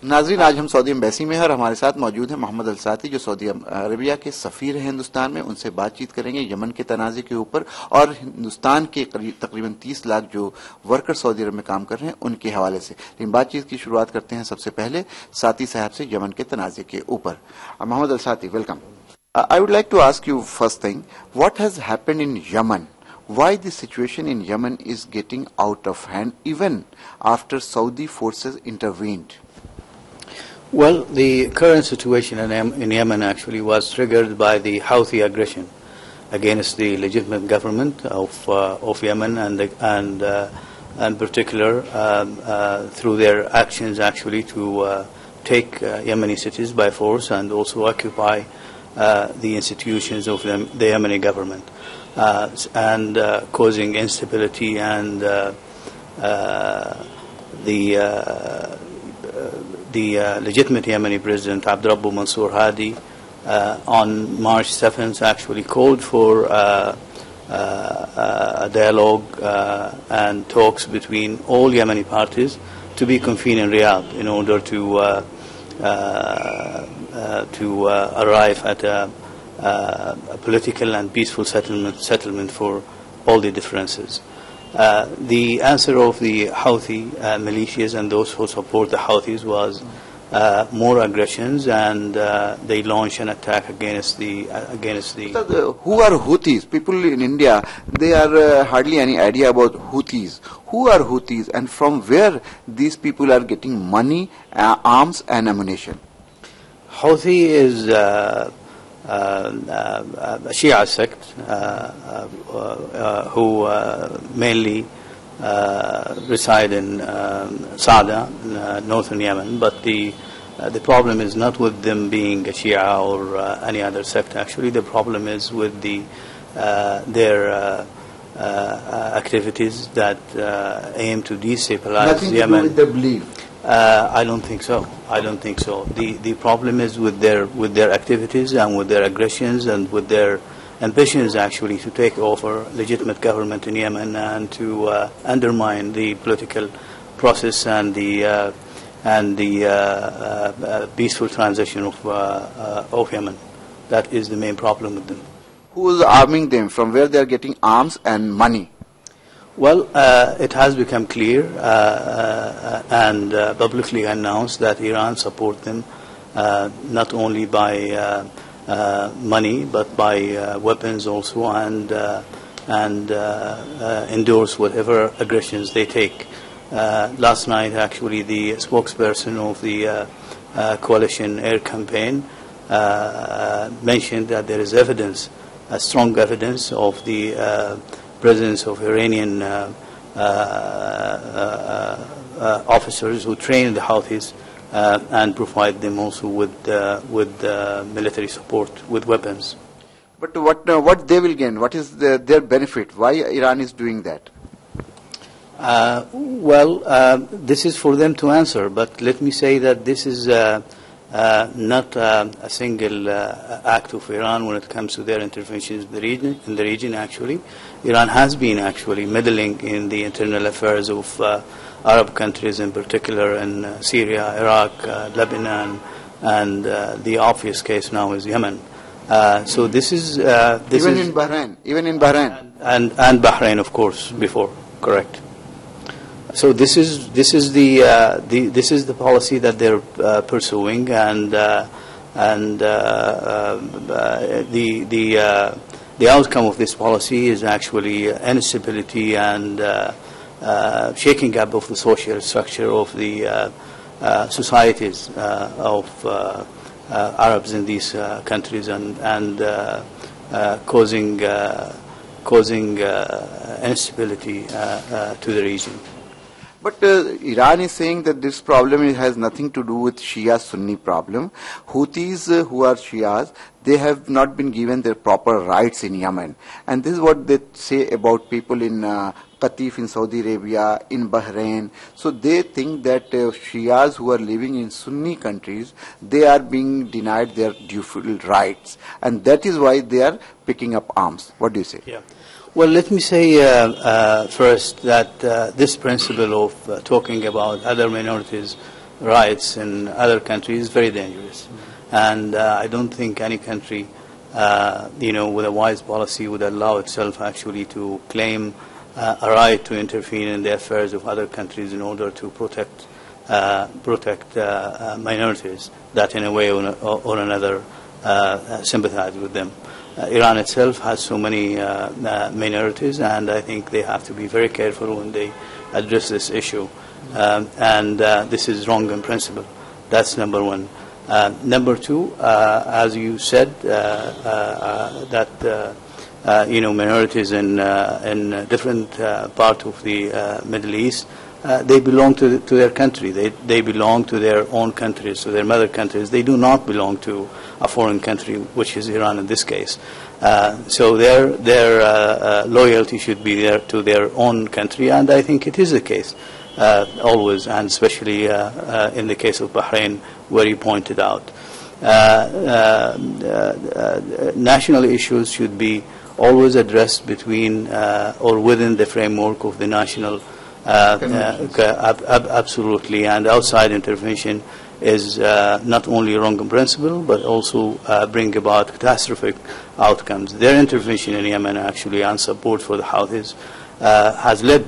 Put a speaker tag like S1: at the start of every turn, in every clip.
S1: नाजरीन, आज हम सऊदी एम्बेसी में हैं और हमारे साथ मौजूद हैं मोहम्मद अल साती, जो सऊदी अरबिया के सफीर हैं हिंदुस्तान में। उनसे बातचीत करेंगे यमन के तनाज़े के ऊपर और हिंदुस्तान के तकरीबन 30 लाख जो वर्कर सऊदी अरब में काम कर रहे हैं उनके हवाले से। लेकिन बातचीत की शुरुआत करते हैं सबसे पहले साती साहब से यमन के तनाज़े के ऊपर। Mohammed Al Sati, welcome. I would like to ask you first thing, what has happened in Yemen? Why the situation in Yemen is getting out of hand even after Saudi forces intervened?
S2: Well, the current situation in Yemen actually was triggered by the Houthi aggression against the legitimate government of Yemen, and in particular through their actions actually to take Yemeni cities by force and also occupy the institutions of the Yemeni government. And causing instability and the legitimate Yemeni president Abdurrabbu Mansour Hadi on March 7th actually called for a dialogue and talks between all Yemeni parties to be convened in Riyadh in order to arrive at a political and peaceful settlement for all the differences. The answer of the Houthi militias and those who support the Houthis was more aggressions, and they launched an attack against the.
S1: Who are Houthis? People in India, they are hardly any idea about Houthis. Who are Houthis, and from where these people are getting money, arms, and ammunition?
S2: Houthi is a Shia sect who mainly reside in Sada, northern Yemen, but the problem is not with them being a Shia or any other sect. Actually, the problem is with their activities that aim to destabilize
S1: Nothing
S2: Yemen.
S1: To do with their belief.
S2: I don't think so. I don't think so. The problem is with their activities and with their aggressions and with their ambitions actually to take over legitimate government in Yemen and to undermine the political process and the peaceful transition of Yemen. That is the main problem with them.
S1: Who is arming them? From where they are getting arms and money?
S2: Well, it has become clear and publicly announced that Iran support them not only by money but by weapons also, and endorse whatever aggressions they take. Last night, actually, the spokesperson of the coalition air campaign mentioned that there is evidence, strong evidence of the presence of Iranian officers who train the Houthis and provide them also with military support, with weapons.
S1: But what they will gain? What is their benefit? Why Iran is doing that?
S2: Well, this is for them to answer. But let me say that this is not a single act of Iran when it comes to their interventions in the region. Actually, Iran has been actually meddling in the internal affairs of Arab countries, in particular in Syria, Iraq, Lebanon, and the obvious case now is Yemen. So this is
S1: in Bahrain,
S2: and Bahrain, of course, before, correct. So this is the policy that they're pursuing, and the outcome of this policy is actually instability and shaking up of the social structure of the societies of Arabs in these countries, and causing instability to the region.
S1: But Iran is saying that this problem has nothing to do with Shia-Sunni problem. Houthis who are Shias, they have not been given their proper rights in Yemen. And this is what they say about people in Qatif in Saudi Arabia, in Bahrain. So they think that Shias who are living in Sunni countries, they are being denied their due rights. And that is why they are picking up arms. What do you say?
S2: Yeah. Well, let me say first that this principle of talking about other minorities rights in other countries is very dangerous. And I don't think any country, with a wise policy would allow itself actually to claim a right to intervene in the affairs of other countries in order to protect minorities that in a way or another sympathize with them. Iran itself has so many minorities, and I think they have to be very careful when they address this issue. And this is wrong in principle. That's number one. Number two, as you said, that minorities in different part of the Middle East, they belong to their country. They belong to their own countries, to their mother countries. They do not belong to a foreign country, which is Iran in this case. So their loyalty should be there to their own country, and I think it is the case always, and especially in the case of Bahrain, where you pointed out. National issues should be always addressed between or within the framework of the national. Absolutely, and outside intervention is not only wrong in principle, but also bring about catastrophic outcomes. Their intervention in Yemen actually and support for the Houthis has led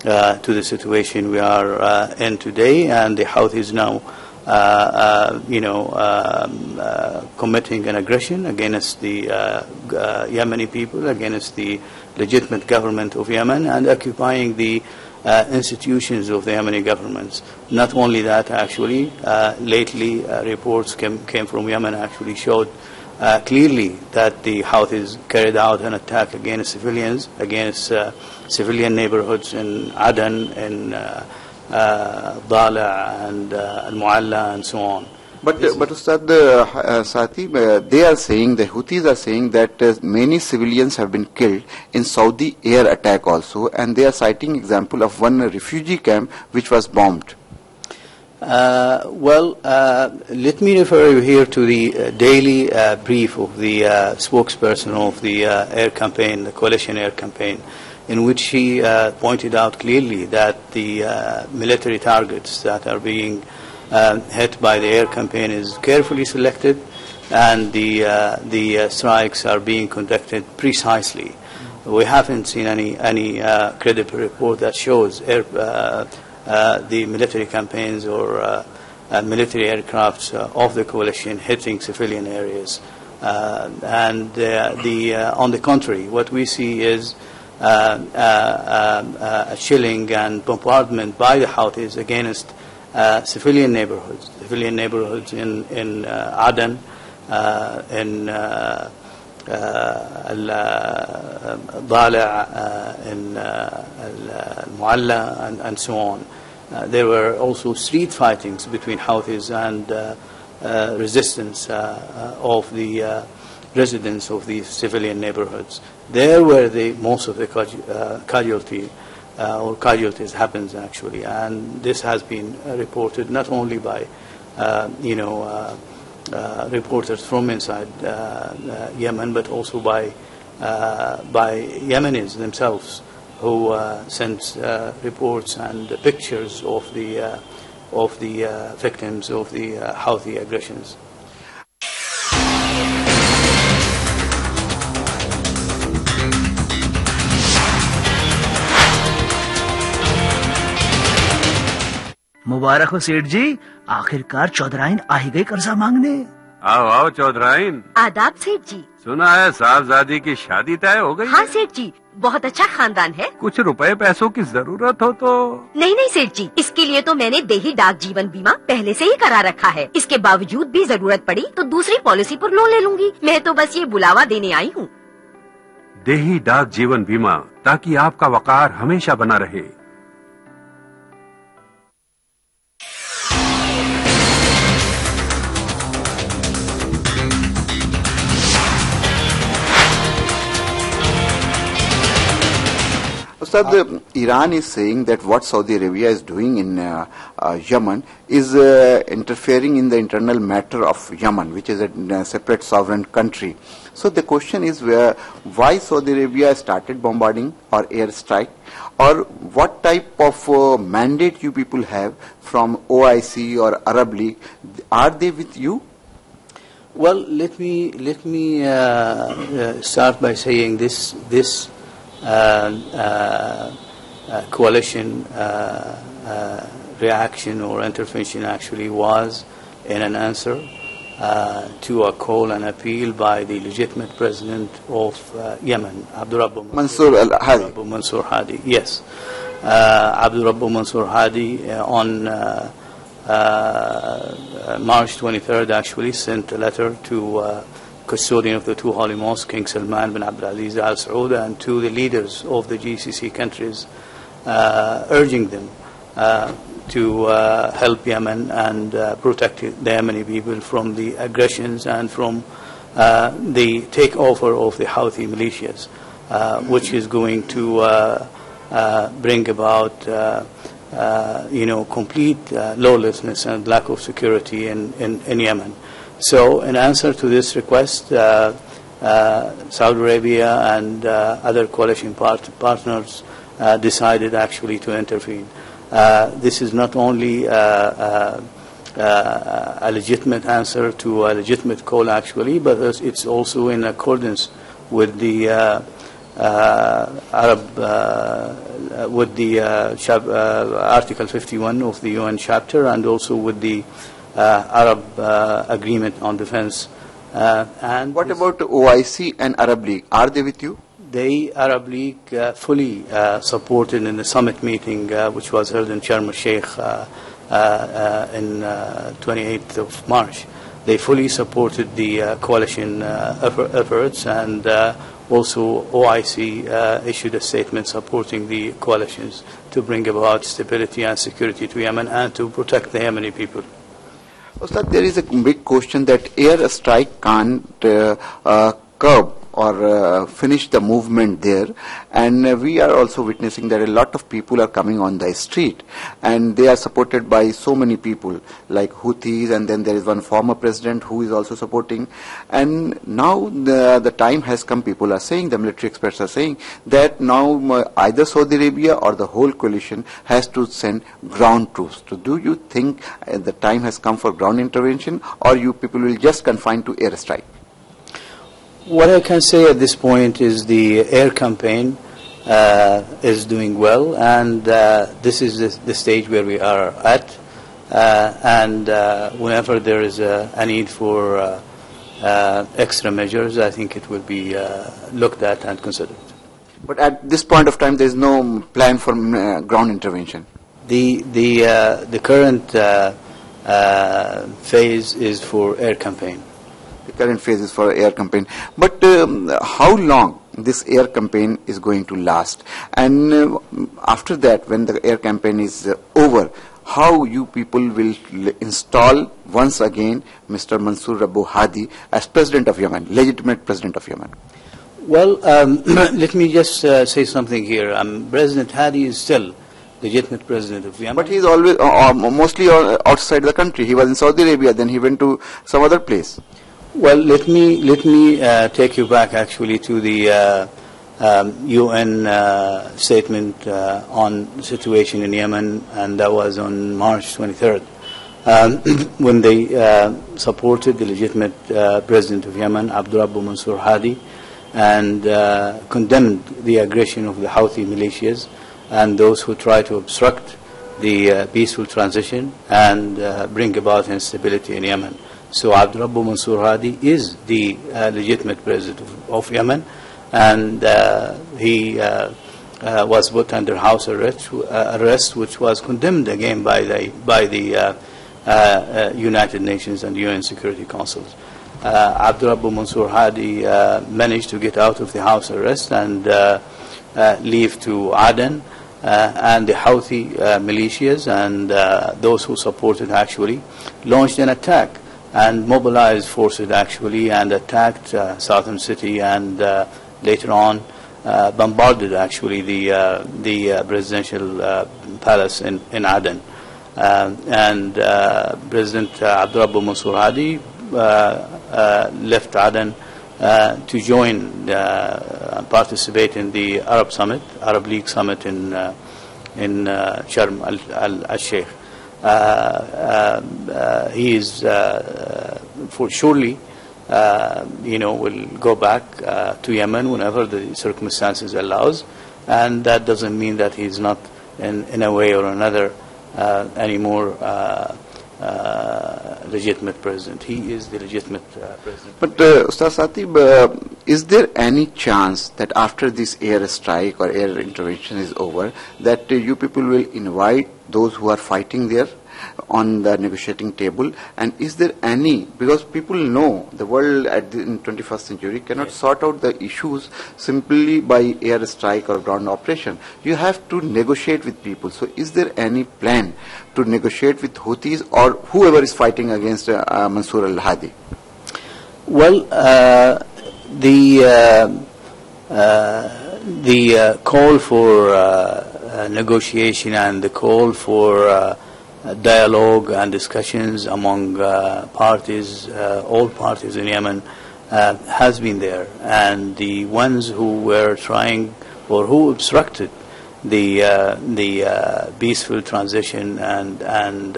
S2: to the situation we are in today, and the Houthis now committing an aggression against the Yemeni people, against the legitimate government of Yemen, and occupying the institutions of the Yemeni governments. Not only that, actually, lately reports came from Yemen actually showed clearly that the Houthis carried out an attack against civilians, against civilian neighborhoods in Aden, in Dala and Al-Mualla and so on.
S1: But Ustad Saty, they are saying, the Houthis are saying that many civilians have been killed in Saudi air attack also, and they are citing example of one refugee camp which was bombed.
S2: Let me refer you here to the daily brief of the spokesperson of the air campaign, the coalition air campaign, in which he pointed out clearly that the military targets that are being hit by the air campaign is carefully selected, and the strikes are being conducted precisely. We haven't seen any credible report that shows the military campaigns or military aircrafts of the coalition hitting civilian areas. On the contrary, what we see is a chilling and bombardment by the Houthis against civilian neighborhoods in Aden, in Dala, in Al-Mualla, and so on. There were also street fightings between Houthis and resistance of the residents of these civilian neighborhoods. There where most of the casualties happens actually, and this has been reported not only by reporters from inside Yemen, but also by Yemenis themselves, who sent reports and pictures of the victims of the Houthi aggressions.
S3: मुबारक हो सेठ जी, आखिरकार चौधराइन आ ही गई कर्जा मांगने।
S4: आओ आओ चौधराइन।
S5: आदाब सेठ जी।
S4: सुना है साहबजादी की शादी तय हो गई?
S5: हाँ सेठ जी, बहुत अच्छा खानदान है।
S4: कुछ रुपए पैसों की जरूरत हो तो?
S5: नहीं सेठ जी, इसके लिए तो मैंने देही डाक जीवन बीमा पहले से ही करा रखा है। इसके बावजूद भी जरूरत पड़ी तो दूसरी पॉलिसी पर लोन ले लूंगी। मैं तो बस ये बुलावा देने आई हूँ।
S4: देही डाक जीवन बीमा, ताकि आपका वकार हमेशा बना रहे।
S1: Ustad, Iran is saying that what Saudi Arabia is doing in Yemen is interfering in the internal matter of Yemen, which is a separate sovereign country. So the question is why Saudi Arabia started bombarding or airstrike, or what type of mandate you people have from OIC or Arab League? Are they with you?
S2: Well, let me start by saying this coalition reaction or intervention actually was in an answer to a call and appeal by the legitimate president of Yemen, Abdurrabbu Mansur Hadi. Yes, Abdurrabbu Mansur Hadi on March 23rd actually sent a letter to custodian of the two holy mosques, King Salman bin Abdulaziz Al Saud, and to the leaders of the GCC countries, urging them to help Yemen and protect the Yemeni people from the aggressions and from the takeover of the Houthi militias, which is going to bring about complete lawlessness and lack of security in Yemen. So in answer to this request, Saudi Arabia and other coalition partners decided actually to intervene. This is not only a legitimate answer to a legitimate call actually, but it's also in accordance with the Article 51 of the UN chapter, and also with the Arab Agreement on Defense. And
S1: what about OIC and Arab League? Are they with you?
S2: The Arab League fully supported in the summit meeting which was held in Sharm el-Sheikh in 28th of March. They fully supported the coalition efforts, and also OIC issued a statement supporting the coalitions to bring about stability and security to Yemen and to protect the Yemeni people.
S1: Ustad, there is a big question that air strike can't curb or finish the movement there, and we are also witnessing that a lot of people are coming on the street, and they are supported by so many people like Houthis, and then there is one former president who is also supporting. And now the time has come, people are saying, the military experts are saying that now either Saudi Arabia or the whole coalition has to send ground troops. So do you think the time has come for ground intervention, or you people will just confine to airstrike?
S2: What I can say at this point is the air campaign is doing well, and this is the stage where we are at. And whenever there is a need for extra measures, I think it will be looked at and considered.
S1: But at this point of time, there is no plan for ground intervention.
S2: The current phase is for air campaign.
S1: The current phase is for air campaign. But how long this air campaign is going to last? And after that, when the air campaign is over, how you people will install once again Mr. Mansur Abu Hadi as President of Yemen, legitimate President of Yemen?
S2: Well, let me just say something here. President Hadi is still legitimate President of Yemen.
S1: But he is always, mostly outside the country. He was in Saudi Arabia, then he went to some other place.
S2: Well, let me take you back actually to the UN statement on the situation in Yemen, and that was on March 23rd, when they supported the legitimate President of Yemen, Abdurrabbu Mansur Hadi, and condemned the aggression of the Houthi militias and those who try to obstruct the peaceful transition and bring about instability in Yemen. So Abdurrabbu Mansur Hadi is the legitimate president of Yemen, and he was put under house arrest, which was condemned again by the United Nations and UN Security Councils. Abdurrabbu Mansur Hadi managed to get out of the house arrest and leave to Aden, and the Houthi militias and those who supported actually launched an attack and mobilized forces actually and attacked southern city, and later on bombarded actually the presidential palace in Aden. And President Abdul Rabbu Mansour Hadi left Aden to join and participate in the Arab League Summit in Sharm al-Sheikh. He is for surely will go back to Yemen whenever the circumstances allows, and that doesn't mean that he's not in a way or another anymore legitimate president. He is the legitimate president.
S1: But Ustaz Saty, is there any chance that after this air strike or air intervention is over, that you people will invite those who are fighting there on the negotiating table? And is there any, because people know the world in 21st century cannot sort out the issues simply by air strike or ground operation. You have to negotiate with people. So is there any plan to negotiate with Houthis or whoever is fighting against Mansour al-Hadi?
S2: Well, the call for negotiation and the call for dialogue and discussions among parties, all parties in Yemen, has been there, and the ones who were trying or who obstructed the peaceful transition and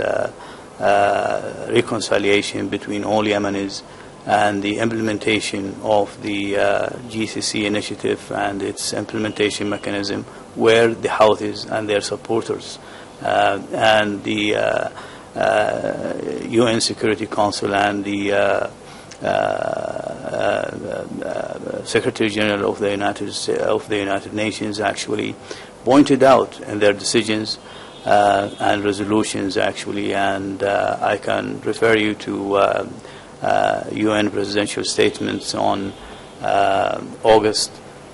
S2: reconciliation between all Yemenis and the implementation of the GCC initiative and its implementation mechanism were the Houthis and their supporters. And the UN Security Council and the Secretary General of the United Nations actually pointed out in their decisions and resolutions actually, and I can refer you to UN presidential statements on August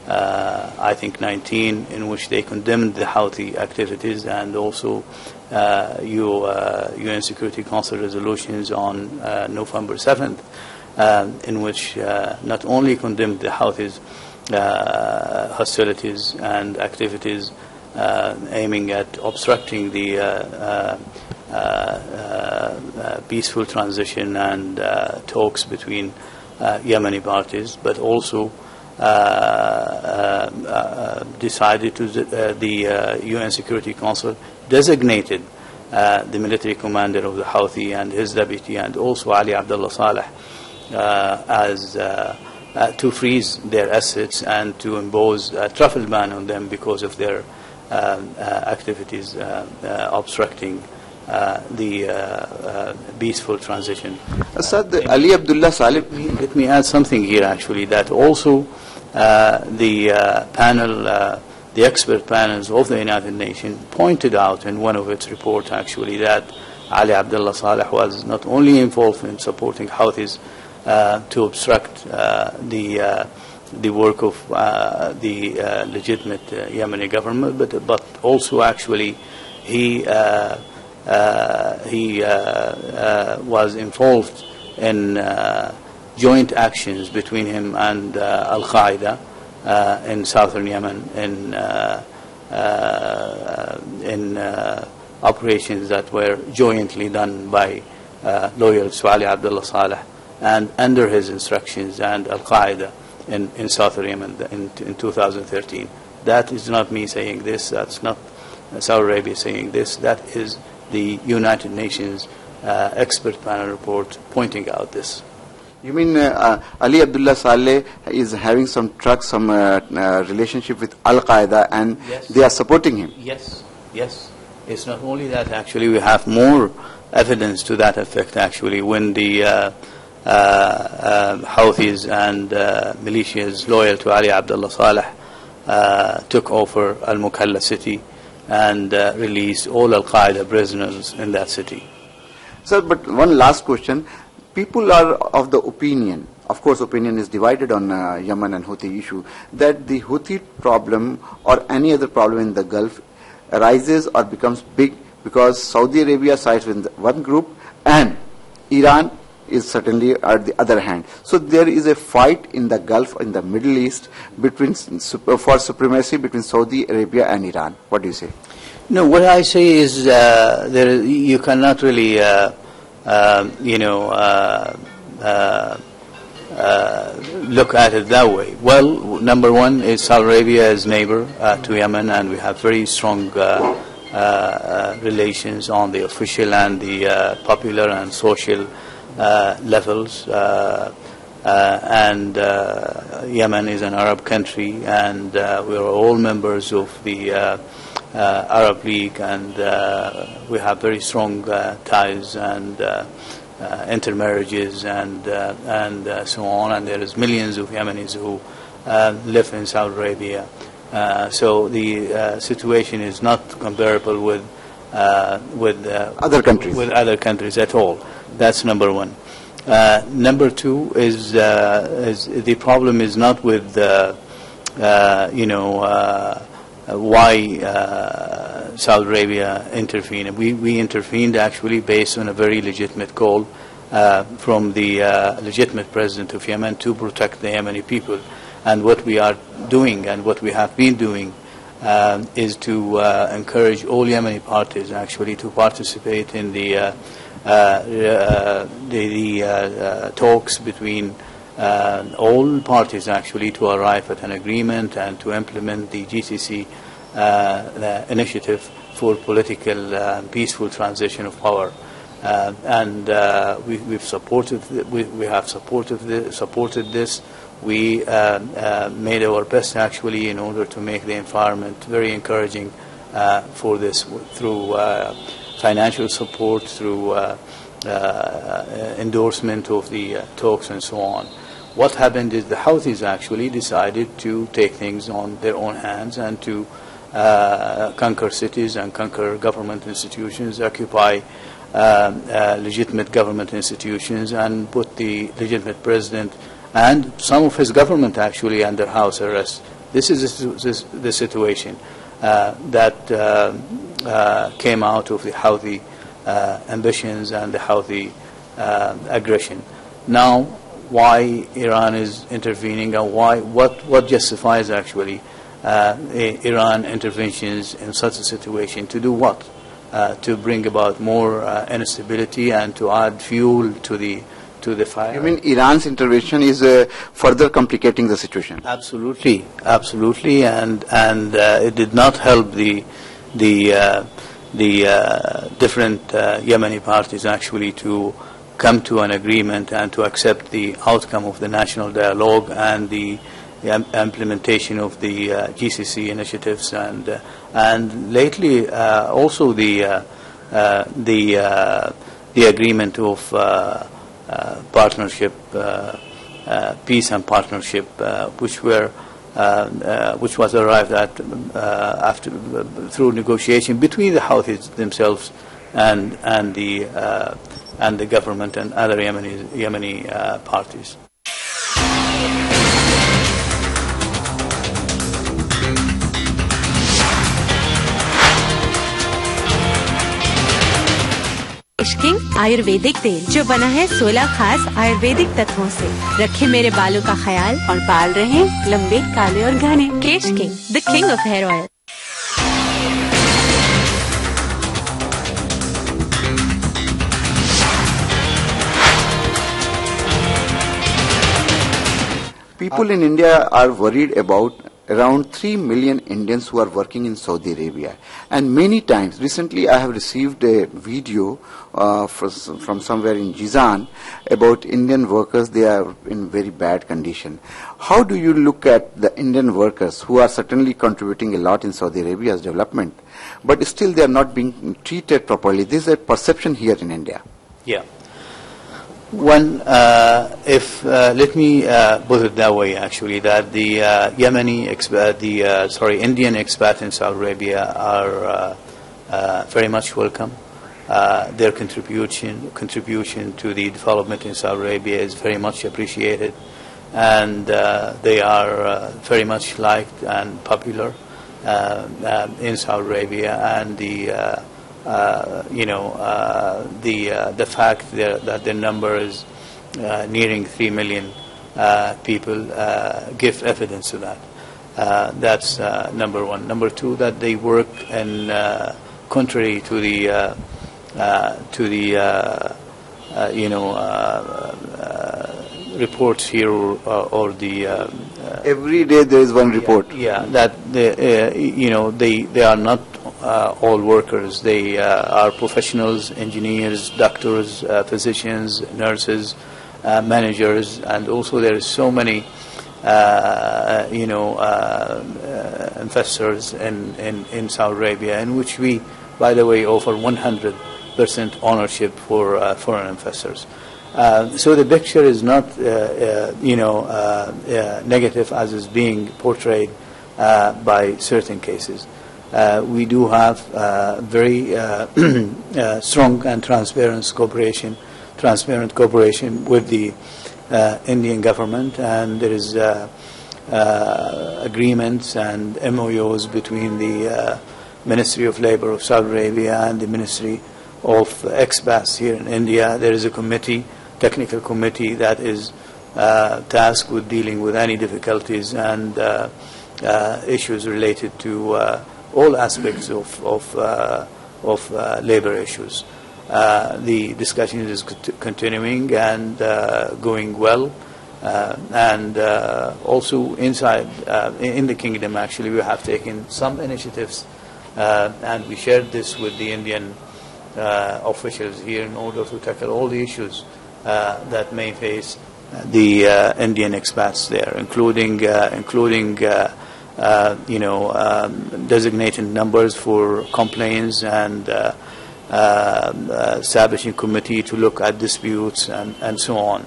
S2: I think 19, in which they condemned the Houthi activities, and also UN Security Council resolutions on November 7th, in which not only condemned the Houthis hostilities and activities aiming at obstructing the peaceful transition and talks between Yemeni parties, but also decided to the UN Security Council designated the military commander of the Houthi and his deputy, and also Ali Abdullah Saleh, as to freeze their assets and to impose a travel ban on them because of their activities obstructing the peaceful transition.
S1: Asad, Ali Abdullah Saleh.
S2: Let me add something here actually, that also the panel, the expert panels of the United Nations pointed out in one of its reports actually that Ali Abdullah Saleh was not only involved in supporting Houthis to obstruct the work of the legitimate Yemeni government, but also actually he was involved in joint actions between him and Al Qaeda in southern Yemen in operations that were jointly done by loyal to Ali Abdullah Saleh and under his instructions and Al Qaeda in southern Yemen in 2013. That is not me saying this. That's not Saudi Arabia saying this. That is the United Nations expert panel report pointing out this.
S1: You mean Ali Abdullah Saleh is having some trucks, some relationship with Al Qaeda, and
S2: yes,
S1: they are supporting him?
S2: Yes, yes. It's not only that. Actually, we have more evidence to that effect. Actually, when the Houthis and militias loyal to Ali Abdullah Saleh took over Al Mukalla city and released all Al Qaeda prisoners in that city.
S1: Sir, but one last question. People are of the opinion, of course opinion is divided on Yemen and Houthi issue, that the Houthi problem or any other problem in the Gulf arises or becomes big because Saudi Arabia sides with one group and Iran is certainly at the other hand. So there is a fight in the Gulf, in the Middle East, for supremacy between Saudi Arabia and Iran. What do you say?
S2: No, what I say is you cannot really, look at it that way. Well, number one is Saudi Arabia is neighbor to Yemen, and we have very strong relations on the official and the popular and social levels. And Yemen is an Arab country, and we are all members of the Arab League, and we have very strong ties and intermarriages and so on. And there is millions of Yemenis who live in Saudi Arabia. So the situation is not comparable with
S1: Other countries.
S2: With other countries at all. That's number one. Number two is the problem is not with why Saudi Arabia intervened. We intervened actually based on a very legitimate call from the legitimate president of Yemen to protect the Yemeni people. And what we are doing and what we have been doing is to encourage all Yemeni parties actually to participate in the talks between all parties actually to arrive at an agreement and to implement the GCC initiative for political peaceful transition of power. And we have supported this. We made our best actually in order to make the environment very encouraging for this through financial support, through endorsement of the talks and so on. What happened is the Houthis actually decided to take things on their own hands and to conquer cities and conquer government institutions, occupy legitimate government institutions, and put the legitimate president and some of his government actually under house arrest. This is the situation that came out of the Houthi ambitions and the Houthi aggression. Now, why Iran is intervening, and what justifies actually Iran interventions in such a situation? To do what? To bring about more instability and to add fuel to the fire.
S1: You mean Iran's intervention is further complicating the situation?
S2: Absolutely, absolutely, and it did not help the different Yemeni parties actually to come to an agreement and to accept the outcome of the national dialogue and the implementation of the GCC initiatives, and lately also the agreement of partnership, peace and partnership, which was arrived at through negotiation between the Houthis themselves and the government and other Yemeni parties.
S6: King Ayurvedic तेल जो बना है 16 खास आयुर्वेदिक तत्वों से। रखे मेरे बालों का ख्याल और बाल रहे लंबे, काले और घने। Kesh king, the king of hair oil.
S1: People in India are worried about around 3 million Indians who are working in Saudi Arabia. And many times, recently I have received a video from somewhere in Jizan about Indian workers. They are in very bad condition. How do you look at the Indian workers who are certainly contributing a lot in Saudi Arabia's development, but still they are not being treated properly? This is a perception here in India.
S2: Yeah. One, let me put it that way, actually, that the Indian expats in Saudi Arabia are very much welcome. Their contribution to the development in Saudi Arabia is very much appreciated, and they are very much liked and popular in Saudi Arabia, and the fact that their number is nearing 3 million people give evidence to that. That's number one. Number two, that they work in contrary to the reports here or the
S1: Every day there is one report.
S2: yeah, that they are not all workers. They are professionals, engineers, doctors, physicians, nurses, managers, and also there is so many investors in Saudi Arabia, in which we, by the way, offer 100% ownership for foreign investors. So the picture is not, negative as is being portrayed by certain cases. We do have very strong and transparent cooperation with the Indian government, and there is agreements and MOUs between the Ministry of Labor of Saudi Arabia and the Ministry of Expats here in India. There is a committee, technical committee, that is tasked with dealing with any difficulties and issues related to all aspects of labor issues. The discussion is continuing and going well, and also inside in the kingdom, actually, we have taken some initiatives, and we shared this with the Indian officials here in order to tackle all the issues that may face the Indian expats there, including designated numbers for complaints and establishing committee to look at disputes and so on.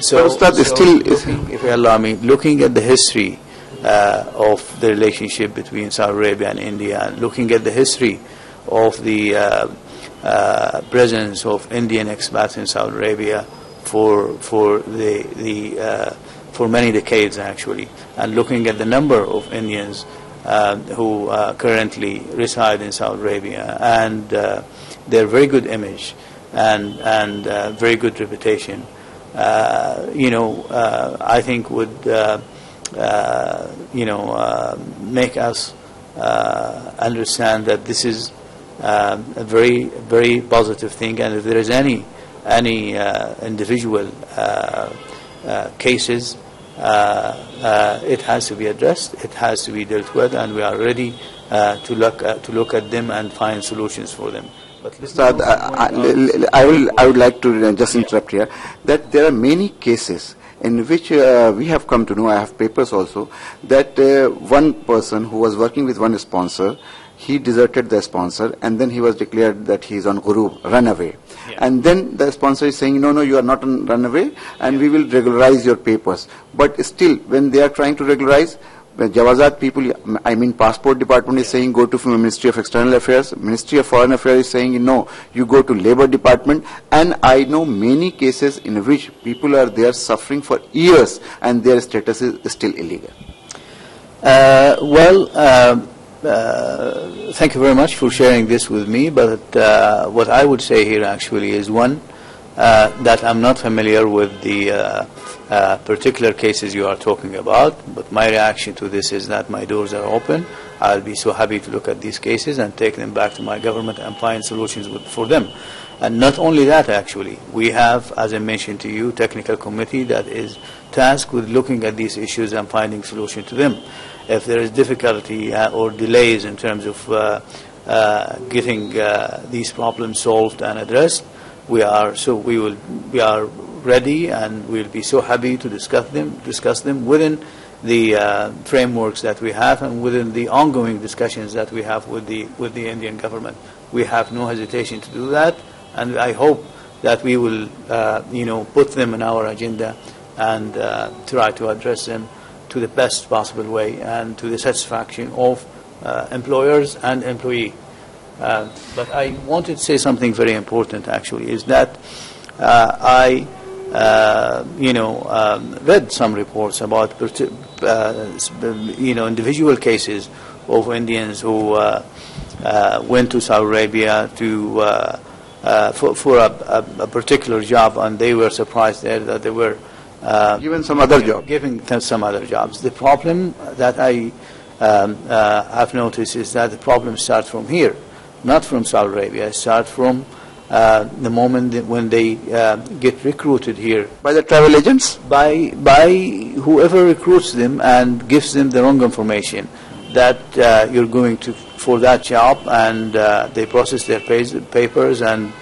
S2: So, if you allow me, looking at the history of the relationship between Saudi Arabia and India, and looking at the history of the presence of Indian expats in Saudi Arabia for many decades, actually, and looking at the number of Indians who currently reside in Saudi Arabia, and their very good image and very good reputation, I think would make us understand that this is a very, very positive thing, and if there is any individual cases, it has to be addressed, it has to be dealt with, and we are ready to look at them and find solutions for them.
S1: Ustad, I would like to just interrupt here, that there are many cases in which we have come to know, I have papers also, that one person who was working with one sponsor, he deserted the sponsor, and then he was declared that he is on ghurub, runaway. Yeah. And then the sponsor is saying, no, you are not on runaway, and we will regularize your papers. But still, when they are trying to regularize, Jawazat people, I mean Passport Department is saying go to Ministry of External Affairs, Ministry of Foreign Affairs is saying no, you go to Labor Department, and I know many cases in which people are there suffering for years and their status is still illegal.
S2: Thank you very much for sharing this with me, but what I would say here actually is, one, that I'm not familiar with the particular cases you are talking about, but my reaction to this is that my doors are open. I'll be so happy to look at these cases and take them back to my government and find solutions for them. And not only that, actually, we have, as I mentioned to you, technical committee that is tasked with looking at these issues and finding solution to them. If there is difficulty or delays in terms of getting these problems solved and addressed, we are ready, and we'll be so happy to discuss them within the frameworks that we have and within the ongoing discussions that we have with the Indian government. We have no hesitation to do that, and I hope that we will put them in our agenda and try to address them to the best possible way and to the satisfaction of employers and employees. But I wanted to say something very important, actually, is that I read some reports about individual cases of Indians who went to Saudi Arabia to for a particular job, and they were surprised there that they were
S1: given some other job.
S2: Giving them some other jobs. The problem that I have noticed is that the problem starts from here, not from Saudi Arabia. It starts from the moment when they get recruited here
S1: By the travel agents?
S2: by whoever recruits them and gives them the wrong information that you're going to for that job, and they process their papers and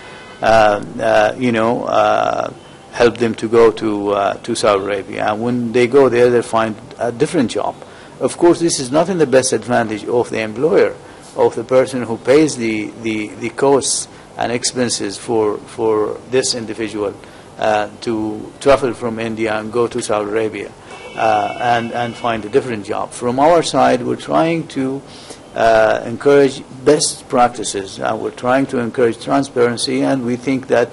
S2: help them to go to Saudi Arabia. And when they go there, they find a different job. Of course, this is not in the best advantage of the employer, of the person who pays the costs and expenses for this individual to travel from India and go to Saudi Arabia and find a different job. From our side, we're trying to encourage best practices. We're trying to encourage transparency, and we think that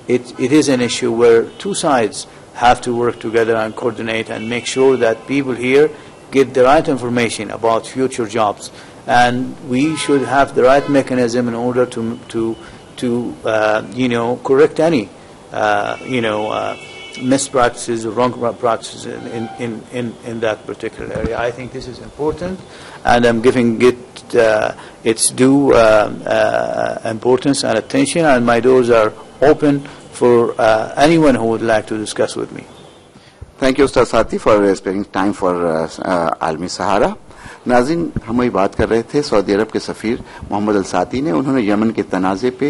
S2: it is an issue where two sides have to work together and coordinate and make sure that people here get the right information about future jobs. And we should have the right mechanism in order to correct any mispractices or wrong practices in that particular area. I think this is important, and I'm giving it its due importance and attention, and my doors are open for anyone who would like to discuss with me.
S1: Thank you, Ustad Saty, for spending time for आलमी सहारा. नाज़रीन, हम वही बात कर रहे थे Saudi अरब के सफ़ीर Mohammad Al साती ने. उन्होंने यमन के तनाज़े पे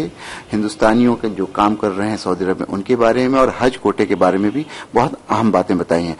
S1: हिंदुस्तानियों के जो काम कर रहे हैं सऊदी अरब में उनके बारे में और हज कोटे के बारे में भी बहुत अहम बातें बताई हैं.